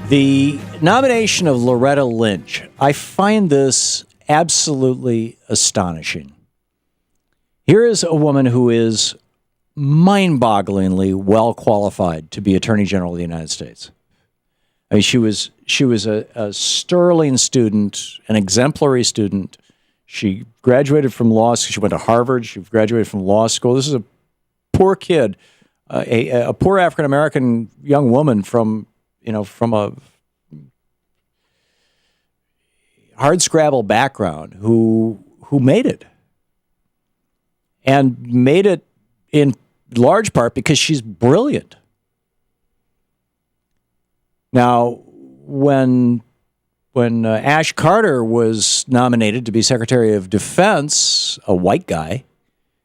The nomination of Loretta Lynch, I find this absolutely astonishing. Here is a woman who is mind-bogglingly well qualified to be Attorney General of the United States. I mean, she was a sterling student, an exemplary student. She graduated from law school. She went to Harvard. She graduated from law school. This is a poor kid, a poor African-American young woman from a hardscrabble background who made it. And made it in large part because she's brilliant. Now, when Ash Carter was nominated to be Secretary of Defense, a white guy,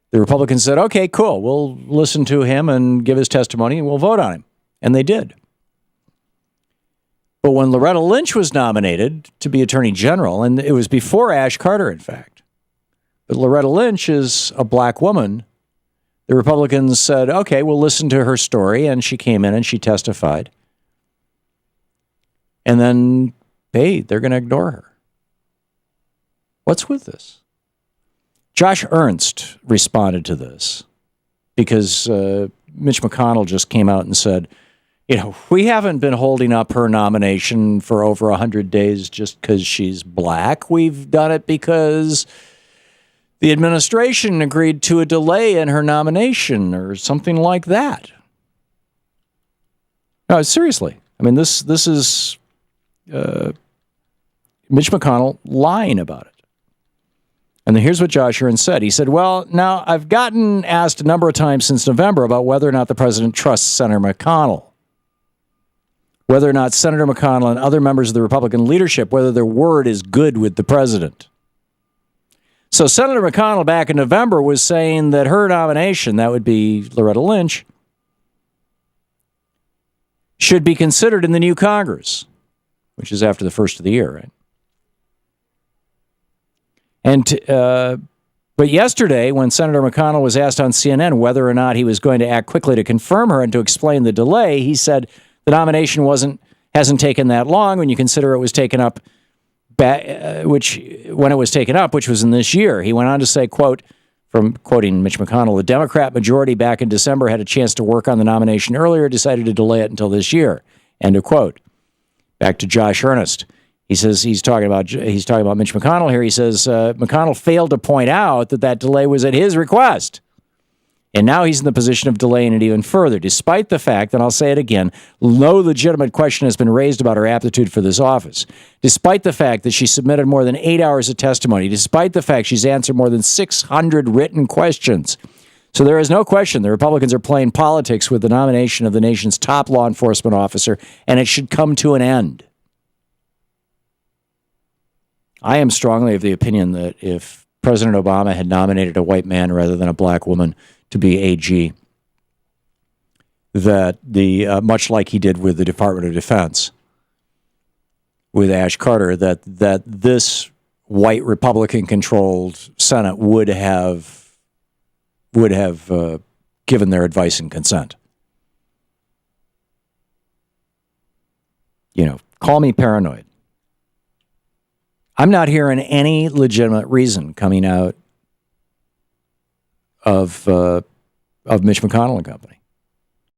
the Republicans said, okay, cool, we'll listen to him and give his testimony and we'll vote on him. And they did. But when Loretta Lynch was nominated to be Attorney General, and it was before Ash Carter, in fact, but Loretta Lynch is a black woman, the Republicans said, okay, we'll listen to her story, and she came in and she testified. And then, hey, they're going to ignore her. What's with this? Josh Ernst responded to this because Mitch McConnell just came out and said, we haven't been holding up her nomination for over 100 days just because she's black. We've done it because the administration agreed to a delay in her nomination or something like that. No, seriously. I mean, this is Mitch McConnell lying about it. And then here's what Josh Ernst said. He said, well, now I've gotten asked a number of times since November about whether or not the president trusts Senator McConnell. Whether or not Senator McConnell and other members of the Republican leadership, whether their word is good with the president. So Senator McConnell back in November was saying that her nomination, that would be Loretta Lynch, should be considered in the new Congress, which is after the first of the year, right? And but yesterday, when Senator McConnell was asked on CNN whether or not he was going to act quickly to confirm her and to explain the delay, he said the nomination hasn't taken that long when you consider it was taken up, which was in this year. He went on to say, quote, from quoting Mitch McConnell, the Democrat majority back in December had a chance to work on the nomination earlier, decided to delay it until this year. End of quote. Back to Josh Ernst. He says he's talking about Mitch McConnell here. He says McConnell failed to point out that delay was at his request. And now he's in the position of delaying it even further, despite the fact, and I'll say it again, no legitimate question has been raised about her aptitude for this office. Despite the fact that she submitted more than 8 hours of testimony, despite the fact she's answered more than 600 written questions. So there is no question the Republicans are playing politics with the nomination of the nation's top law enforcement officer, and it should come to an end. I am strongly of the opinion that if President Obama had nominated a white man rather than a black woman to be AG, that much like he did with the Department of Defense with Ash Carter, that this white Republican-controlled Senate would have given their advice and consent. Call me paranoid. I'm not hearing any legitimate reason coming out of Mitch McConnell and company.